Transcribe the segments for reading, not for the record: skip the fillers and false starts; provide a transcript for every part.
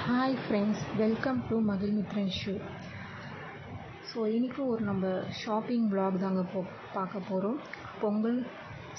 Hi friends, welcome to Magizhmithran show. So இன்றைக்கி நம்ம shopping vlog தாங்க பார்க்க போகிறோம். Pongal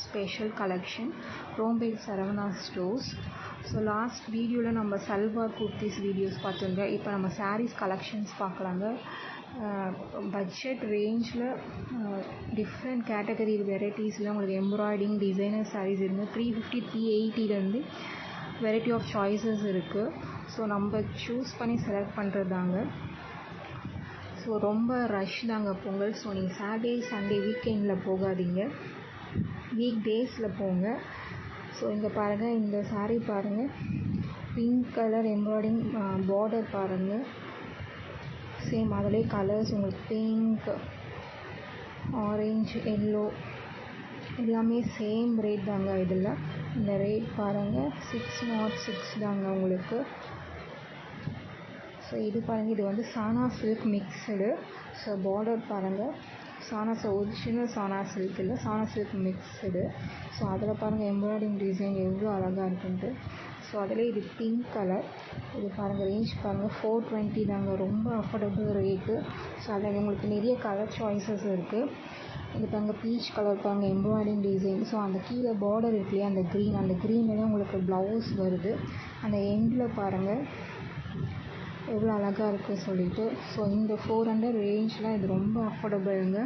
special collection Chrompet Saravana stores. So last வீடியோவில் நம்ம சல்வார் குர்த்திஸ் வீடியோஸ் பார்த்துருந்தோம். இப்போ நம்ம சாரீஸ் கலெக்ஷன்ஸ் பார்க்கலாங்க. பட்ஜெட் ரேஞ்சில் டிஃப்ரெண்ட் கேட்டகரி வெரைட்டிஸில் உங்களுக்கு எம்ப்ராய்டிங் டிசைனர் சாரீஸ் இருக்குது. 350 380 வெரைட்டி ஆஃப் சாய்ஸஸ் இருக்குது. ஸோ நம்ம சூஸ் பண்ணி செலக்ட் பண்ணுறது தாங்க. ஸோ ரொம்ப ரஷ் தாங்க பொங்கல். ஸோ நீங்கள் சாட்டர்டே சண்டே வீக்கெண்டில் போகாதீங்க, வீக் டேஸில் போங்க. ஸோ இங்கே பாருங்கள், இந்த சாரீ பாருங்கள், பிங்க் கலர் எம்ப்ராய்டிங் பார்டர் பாருங்கள். சேம் அதிலே கலர்ஸ் உங்களுக்கு பிங்க், ஆரஞ்சு, எல்லோ எல்லாமே சேம் ரேட் தாங்க. இதில் இந்த ரேட் பாருங்கள் 606 தாங்க உங்களுக்கு. ஸோ இது பாருங்கள், இது வந்து சானா சில்க் மிக்சடு. ஸோ பார்டர் பாருங்கள், ஒரிஜினல் சானா சில்க் இல்லை, சானா சில்க் மிக்சடு. ஸோ அதில் பாருங்கள் எம்ப்ராய்டிங் டிசைன் எவ்வளோ அழகாக இருக்குன்ட்டு. ஸோ அதில் இது பிங்க் கலர். இது பாருங்கள், ரேஞ்ச் பாருங்கள் 420 தாங்க, ரொம்ப அஃபோர்டபுள் ரேட்டு. ஸோ அதில் உங்களுக்கு நிறைய கலர் சாய்ஸஸ் இருக்குது. இது பாருங்கள் பீச் கலர் பாருங்கள், எம்ப்ராய்டிங் டிசைன். ஸோ அந்த கீழே பார்டர் இருக்கு இல்லையா, அந்த க்ரீனில் உங்களுக்கு ப்ளவுஸ் வருது. அந்த எண்டில் பாருங்கள் எவ்வளோ அழகாக இருக்குது சொல்லிட்டு. ஸோ இந்த 400 ரேஞ்சில் இது ரொம்ப அஃபோர்டபுளுங்க.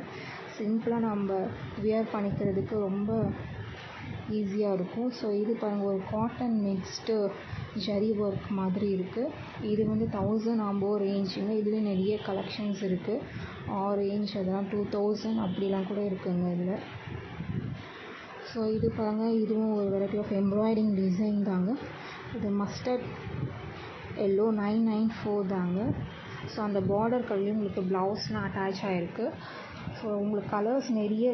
சிம்பிளாக நம்ம வியர் பண்ணிக்கிறதுக்கு ரொம்ப ஈஸியாக இருக்கும். ஸோ இது பாருங்கள், ஒரு காட்டன் மிக்ஸ்டு ஜரி ஒர்க் மாதிரி இருக்குது. இது வந்து 1000 ஆம்போ ரேஞ்சுங்க. இதில் நிறைய கலெக்ஷன்ஸ் இருக்குது. ரேஞ்ச் அதெல்லாம் 2000 அப்படிலாம் கூட இருக்குங்க இதில். ஸோ இது பாருங்கள், இதுவும் ஒரு வெரைட்டி ஆஃப் எம்ப்ராய்டிங் டிசைன் தாங்க. இது மஸ்டர்ட் எல்லோ 994 தாங்க. ஸோ அந்த பார்டர் கலர்லேயும் உங்களுக்கு ப்ளவுஸ்லாம் அட்டாச் ஆகிருக்கு. ஸோ உங்களுக்கு கலர்ஸ் நிறைய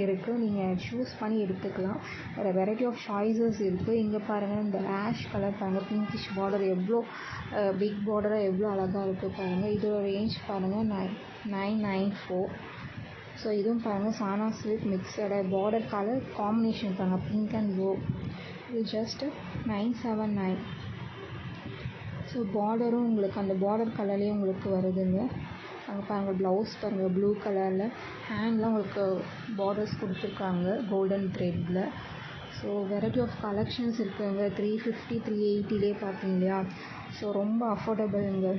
இருக்குது, நீங்கள் சூஸ் பண்ணி எடுத்துக்கலாம். வேறு வெரைட்டி ஆஃப் சாய்ஸஸ் இருக்குது. இங்கே பாருங்கள், இந்த ஆஷ் கலர் பாருங்கள், பிங்கிஷ் பார்டர் எவ்வளோ பிக் பார்டராக எவ்வளோ அழகாக இருக்குது பாருங்கள். இதோட ரேஞ்ச் பாருங்கள் 994. ஸோ இதுவும் பாருங்கள் சானா சில்க் மிக்சட பார்டர் கலர் காம்பினேஷன் பாருங்கள், பிங்க் அண்ட் ப்ளூ. இது ஜஸ்ட் 979. ஸோ பார்டரும் உங்களுக்கு அந்த பார்டர் கலர்லேயே உங்களுக்கு வருதுங்க. அங்கே பாருங்கள் ப்ளவுஸ் பாருங்கள் ப்ளூ கலரில், ஹேண்ட்லாம் உங்களுக்கு பார்டர்ஸ் கொடுத்துருக்காங்க கோல்டன் த்ரெட்டில். ஸோ வெரைட்டி ஆஃப் கலெக்ஷன்ஸ் இருக்குதுங்க. 350 380 பார்த்தீங்க இல்லையா. ஸோ ரொம்ப அஃபோர்டபுளுங்க.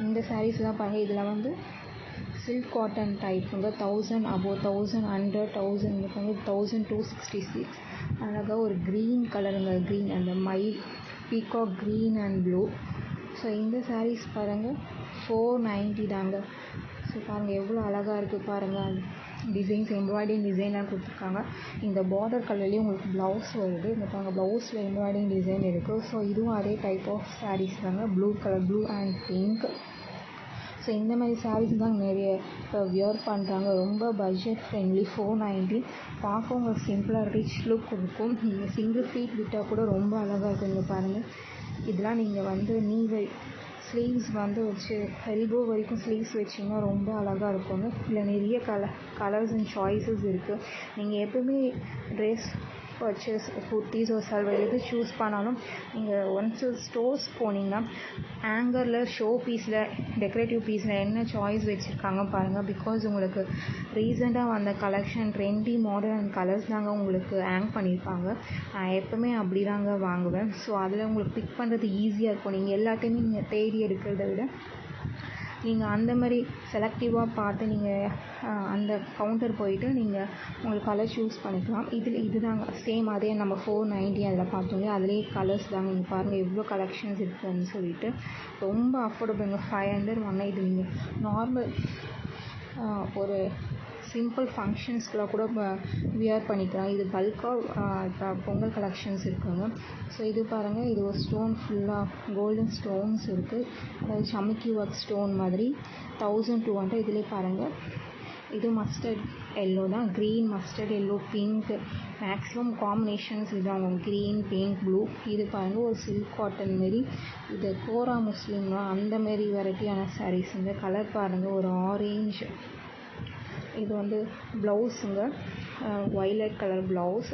இந்த சாரீஸ்லாம் பாருங்கள், இதில் வந்து சில்க் காட்டன் டைப்புங்க. 1000 above 1100 1000 பாருங்கள், 1266 அழகாக ஒரு க்ரீன் கலருங்க. க்ரீன் அந்த peacock green and blue. So இந்த சாரீஸ் பாருங்கள் 490 தாங்க. ஸோ பாருங்கள் எவ்வளோ அழகாக இருக்குது பாருங்கள். டிசைன்ஸ் எம்ப்ராய்டிங் டிசைன்லாம் கொடுத்துருக்காங்க. இந்த பார்டர் கலர்லேயும் உங்களுக்கு ப்ளவுஸ் வருது. இந்த பாருங்கள் ப்ளவுஸில் எம்ப்ராய்டிங் டிசைன் இருக்குது. ஸோ இதுவும் அதே டைப் ஆஃப் சாரீஸ் தாங்க, blue colour, blue and pink. So இந்த மாதிரி சாரீஸ் தான் நிறைய வியர் பண்ணுறாங்க. ரொம்ப பட்ஜெட் ஃப்ரெண்ட்லி, 490. பார்க்க உங்களுக்கு சிம்பிளாக ரிச் லுக் கொடுக்கும். நீங்கள் சிங்கிள் ஃபீட் விட்டால் கூட ரொம்ப அழகாக இருக்கும். இங்கே பாருங்கள், இதெல்லாம் நீங்கள் வந்து ஸ்லீவ்ஸ் வந்து வச்சு எல்போ வரைக்கும் ஸ்லீவ்ஸ் வச்சிங்கன்னா ரொம்ப அழகாக இருக்குங்க. இதில் நிறைய கலர்ஸ் அண்ட் சாய்ஸஸ் இருக்குது. நீங்கள் எப்பவுமே ட்ரெஸ் பர்ச்சேஸ் குர்த்திஸ் ஒரு சல்வார் எது சூஸ் பண்ணாலும் நீங்கள் ஒன்ஸ் ஸ்டோர்ஸ் போனீங்கன்னா ஆங்கரில் ஷோ பீஸில் டெக்கரேட்டிவ் பீஸில் என்ன சாய்ஸ் வச்சுருக்காங்க பாருங்கள். பிகாஸ் உங்களுக்கு ரீசெண்டாக வந்த collection trendy model and colours தாங்க உங்களுக்கு ஹேங் பண்ணியிருப்பாங்க. நான் எப்போவுமே அப்படி தாங்க வாங்குவேன். ஸோ அதில் உங்களுக்கு பிக் பண்ணுறது ஈஸியாக இருக்கும். நீங்கள் எல்லாத்தையுமே நீங்கள் தேடி எடுக்கிறத விட நீங்கள் அந்த மாதிரி செலக்டிவாக பார்த்து நீங்கள் அந்த கவுண்டர் போயிட்டு நீங்கள் உங்களுக்கு கலர் சூஸ் பண்ணிக்கலாம். இது தாங்க சேம் அதே நம்ம 490 அதில் பார்த்தோங்க. அதிலே கலர்ஸ் தாங்க. நீங்கள் பாருங்கள் எவ்வளோ கலெக்ஷன்ஸ் இருக்குதுன்னு சொல்லிட்டு. ரொம்ப அஃபோர்டபுளுங்க. 500 வாங்கினா இது நீங்கள் நார்மல் ஒரு சிம்பிள் ஃபங்க்ஷன்ஸ்க்குலாம் கூட வியர் பண்ணிக்கலாம். இது பல்காக இப்போ பொங்கல் கலெக்ஷன்ஸ் இருக்குங்க. ஸோ இது பாருங்கள், இது ஒரு ஸ்டோன் ஃபுல்லாக கோல்டன் ஸ்டோன்ஸ் இருக்குது. அதாவது சமிக்கி ஒர்க் ஸ்டோன் மாதிரி 1200. இதிலே பாருங்கள், இது மஸ்டர்ட் எல்லோ தான், green, mustard yellow, pink, maximum combinations இதாங்க, க்ரீன், பிங்க், ப்ளூ. இது பாருங்கள் ஒரு சில்க் காட்டன் மாரி, இது கோரா முஸ்லீம்லாம் அந்த மாரி வெரைட்டியான சாரீஸ். இந்த கலர் பாருங்கள் ஒரு ஆரேஞ்ச். இது வந்து ப்ளவுஸுங்க. Violet colour blouse.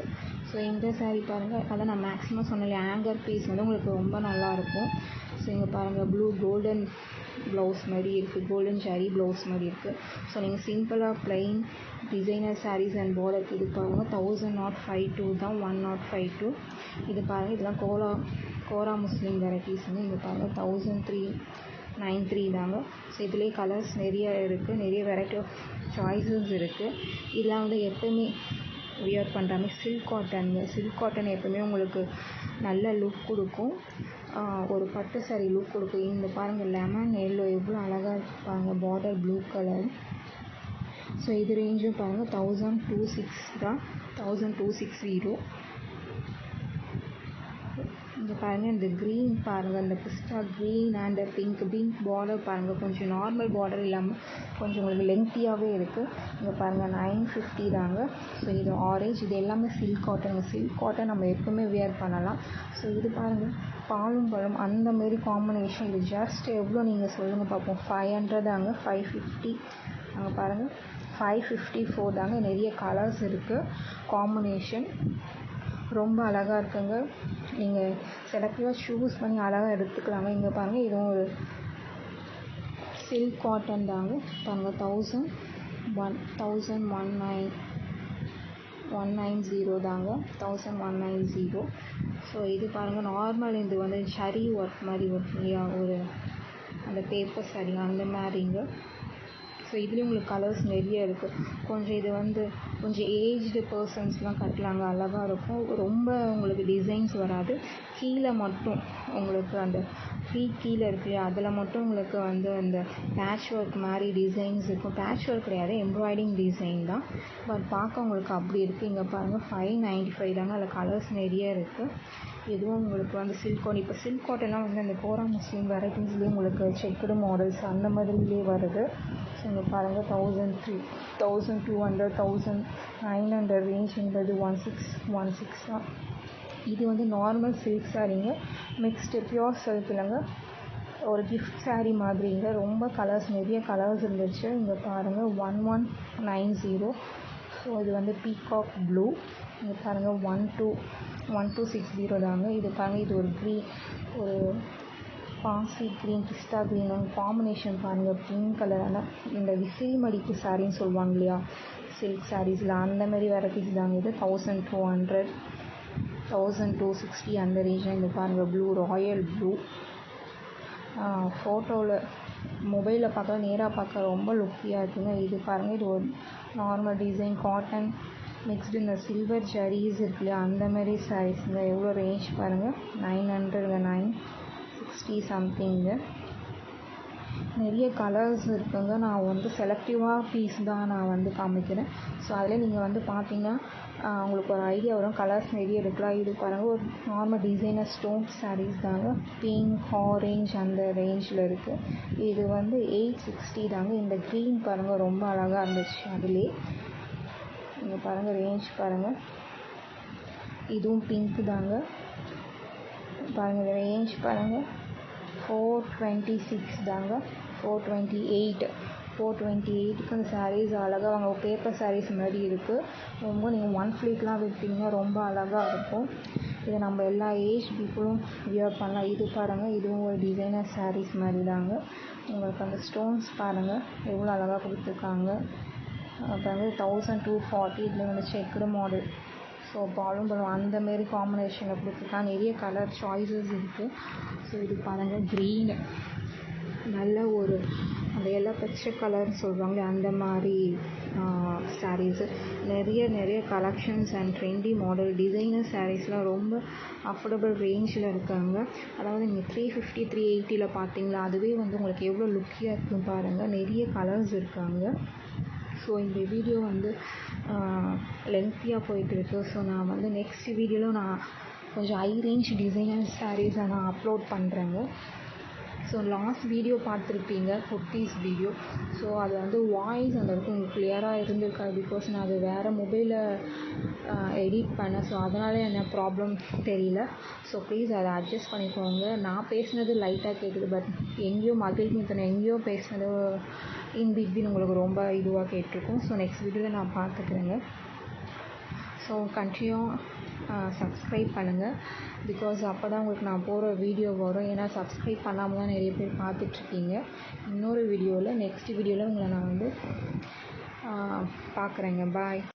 ஸோ இந்த saree பாருங்கள், அதான் நான் மேக்ஸிமம் சொன்னேன் ஆங்கர் பீஸ் வந்து உங்களுக்கு ரொம்ப நல்லாயிருக்கும். ஸோ இங்கே பாருங்கள் ப்ளூ கோல்டன் ப்ளவுஸ் மாதிரி இருக்குது, கோல்டன் ஜரி ப்ளவுஸ் மாதிரி இருக்குது. ஸோ நீங்கள் சிம்பிளாக ப்ளைன் டிசைனர் sarees அண்ட் பார்டருக்கு இது பாருங்கள் 1052 தான், 1052. இது பாருங்கள் இதெல்லாம் கோரா முஸ்லீம் வெரைட்டிஸுங்க. இது பாருங்கள் 1393 தாங்க. ஸோ இதுலேயே கலர்ஸ் நிறைய இருக்குது, நிறைய வெரைட்டி ஆஃப் சாய்ஸஸ் இருக்குது. இதெல்லாம் வந்து எப்போயுமே வியர் பண்ணுறாங்க சில்க் காட்டனுங்க. சில்க் காட்டன் எப்போவுமே உங்களுக்கு நல்ல லுக் கொடுக்கும், ஒரு பட்டு saree லுக் கொடுக்கும். இந்த பாருங்கள் லெமன் எல்லோ எவ்வளோ அழகாக இருப்பாங்க, பார்டர் ப்ளூ கலர். ஸோ இது ரேஞ்சும் பாருங்கள் 1026 தான், 1260. இங்கே பாருங்கள் இந்த க்ரீன் பாருங்கள், இந்த பிஸ்டா க்ரீன் அண்ட் பிங்க் பார்டர் பாருங்கள், கொஞ்சம் நார்மல் பார்டர் இல்லாமல் கொஞ்சம் உங்களுக்கு லென்த்தியாகவே இருக்குது. இங்கே பாருங்கள் 950 தாங்க. ஸோ இது ஆரேஞ்ச், இது எல்லாமே சில்க் காட்டன். சில்க் காட்டன் நம்ம எப்பவுமே வியர் பண்ணலாம். ஸோ இது பாருங்கள் பாலும் பழம் அந்த மாரி காம்பினேஷன். இது ஜஸ்ட் எவ்வளோ நீங்கள் சொல்லுங்கள் பார்ப்போம். 500 தாங்க, 550. அங்கே பாருங்கள் 554 தாங்க. நிறைய கலர்ஸ் இருக்குது, காம்பினேஷன் ரொம்ப அழகாக இருக்குங்க. நீங்கள் செலக்டிவாக சூஸ் பண்ணி அழகாக எடுத்துக்கலாங்க. இங்கே பாருங்கள் இதுவும் ஒரு சில்க் காட்டன் தாங்க. பாருங்கள் 1190 தாங்க, 1190. ஸோ இது பாருங்கள் நார்மல், இது வந்து ஷரி ஒர்க் மாதிரி வரும் இல்லையா, ஒரு அந்த பேப்பர் saree அந்த மாதிரிங்க. ஸோ இதுலேயும் உங்களுக்கு கலர்ஸ் நிறைய இருக்குது. கொஞ்சம் இது வந்து கொஞ்சம் ஏஜ்டு பர்சன்ஸ்லாம் கட்டலாங்க, அழகாக இருக்கும். ரொம்ப உங்களுக்கு டிசைன்ஸ் வராது, கீழே மட்டும் உங்களுக்கு அந்த கீழே இருக்கு இல்லையா, அதில் மட்டும் உங்களுக்கு வந்து அந்த பேட்ச் ஒர்க் மாதிரி டிசைன்ஸ் இருக்கும். பேட்ச் ஒர்க் கிடையாது, எம்ப்ராய்டிங் டிசைன் தான், பட் பார்க்க உங்களுக்கு அப்படி இருக்குது. இங்கே பாருங்கள் 595 தாங்க. அதில் கலர்ஸ் நிறைய இருக்குது. இதுவும் உங்களுக்கு வந்து சில்க் காட்டன். இப்போ சில்க் காட்டன்லாம் வந்து அந்த கோரா முஸ்லீம் வெரைட்டிஸ்லேயே உங்களுக்கு செக்குடு மாடல்ஸ் அந்த மாதிரிலேயே வருது. ஸோ இங்கே பாருங்கள் 1003, 1200, 1900 ரேஞ்சுங்கிறது 1616 தான். இது வந்து நார்மல் சில்க் சாரீங்க, மிக்ஸ்டு பியோர் சில்க் இல்லைங்க, ஒரு கிஃப்ட் saree மாதிரிங்க. ரொம்ப கலர்ஸ் நிறைய கலர்ஸ் இருந்துச்சு. இங்கே பாருங்கள் 1190. ஸோ இது வந்து பீகாக் ப்ளூ. இங்கே பாருங்கள் 1260 தாங்க. இது பாருங்கள் இது ஒரு ஒரு பாசி க்ரீன் பிஸ்டா க்ரீன் காம்பினேஷன் பாருங்கள், பிங்க் கலரான இந்த விசிறி மடிப்பு சாரின்னு சொல்லுவாங்க இல்லையா சில்க் சாரீஸில், அந்த மாதிரி வெரைட்டிஸ் தாங்க. இது 1200, 1260 அந்த ரேஞ்சில். இந்த பாருங்கள் ப்ளூ, ராயல் ப்ளூ. ஃபோட்டோவில் மொபைலில் பார்க்க நேராக பார்க்க ரொம்ப லுக்கியாக இருக்குங்க. இது பாருங்கள் இது ஒரு நார்மல் டிசைன் காட்டன் மிக்ஸ்டு இந்த சில்வர் ஜரீஸ் இருக்கு இல்லையா, அந்த மாதிரி சாரீஸுங்க. எவ்வளோ ரேஞ்ச் பாருங்கள் 900, 960 சம்திங்கு. நிறைய கலர்ஸ் இருக்குங்க. நான் வந்து செலக்டிவாக பீஸ் தான் நான் வந்து காமிக்கிறேன். ஸோ அதில் நீங்கள் வந்து பார்த்தீங்கன்னா உங்களுக்கு ஒரு ஐடியா வரும், கலர்ஸ் நிறைய இருக்கலாம். இது பாருங்கள் ஒரு நார்மல் டிசைனர் ஸ்டோன் சாரீஸ் தாங்க, பிங்க் ஆரேஞ்ச் அந்த ரேஞ்சில் இருக்குது. இது வந்து 860 தாங்க. இந்த க்ரீன் பாருங்கள் ரொம்ப அழகாக இருந்துச்சு. அதிலே இங்கே பாருங்கள் ரேஞ்ச் பாருங்கள், இதுவும் பிங்க் தாங்க. பாருங்கள் ரேஞ்ச் பாருங்கள் 426 தாங்க, 428க்கு அந்த சாரீஸ் அழகாக அவங்க பேப்பர் சாரீஸ் மாதிரி இருக்குது. ரொம்ப நீங்கள் ஒன் ஃப்ளீட்லாம் விட்டிங்கன்னா ரொம்ப அழகாக இருக்கும். இதை நம்ம எல்லா ஏஜ் பீப்புளும் வியர் பண்ணலாம். இது பாருங்கள் இதுவும் ஒரு டிசைனர் சாரீஸ் மாதிரி தாங்க. உங்களுக்கு அந்த ஸ்டோன்ஸ் பாருங்கள் எவ்வளோ அழகாக கொடுத்துருக்காங்க. பாருங்கள் 1240. இதில் வந்து செக்குடு மாடல், ஸோ பாலும் பழம் அந்த மாரி காம்பினேஷனில் கொடுத்துருக்காங்க. நிறைய கலர் சாய்ஸஸ் இருக்குது. ஸோ இது பாருங்கள் க்ரீன், நல்ல ஒரு அந்த எல்லாம் பச்சை கலர்னு சொல்லுவாங்களே அந்த மாதிரி சாரீஸு. நிறைய collections and trendy model designer சாரீஸ்லாம் ரொம்ப அஃபோர்டபுள் ரேஞ்சில் இருக்காங்க. அதாவது நீங்கள் 350, 380 பார்த்தீங்களா, அதுவே வந்து உங்களுக்கு எவ்வளோ லுக்கியாக இருக்குன்னு பாருங்கள். நிறைய கலர்ஸ் இருக்காங்க. ஸோ இந்த வீடியோ வந்து லென்த்தியாக போயிட்டுருக்கு. ஸோ நான் வந்து நெக்ஸ்ட் வீடியோவில் நான் கொஞ்சம் ஹை ரேஞ்ச் டிசைனர் சாரீஸை நான் அப்லோட் பண்ணுறேங்க. ஸோ லாஸ்ட் வீடியோ பார்த்துருப்பீங்க, குர்த்தீஸ் வீடியோ. ஸோ அது வந்து வாய்ஸ் அந்த அளவுக்கு உங்களுக்கு கிளியராக இருந்திருக்காது, பிகாஸ் நான் அது வேறு மொபைலில் எடிட் பண்ணேன். ஸோ அதனால என்ன ப்ராப்ளம் தெரியல. ஸோ ப்ளீஸ் அதை அட்ஜஸ்ட் பண்ணிக்கோங்க. நான் பேசுனது லைட்டாக கேட்குது, பட் எங்கேயோ மகிழ்ச்சித்தனை எங்கேயோ பேசுனது இன் பிட்வீன் உங்களுக்கு ரொம்ப இதுவாக கேட்டிருக்கும். ஸோ நெக்ஸ்ட் வீடியோவில் நான் பார்த்துக்கிறேங்க. ஸோ கண்டினியூ சப்ஸ்கிரைப் பண்ணுங்கள். பிகாஸ் அப்போ தான் உங்களுக்கு நான் போகிற வீடியோ வரும். ஏன்னா சப்ஸ்கிரைப் பண்ணாமல் தான் நிறைய பேர் பார்த்துட்ருக்கீங்க. இன்னொரு வீடியோவில் நெக்ஸ்ட் வீடியோவில் உங்களை நான் வந்து பார்க்குறேங்க. பாய்.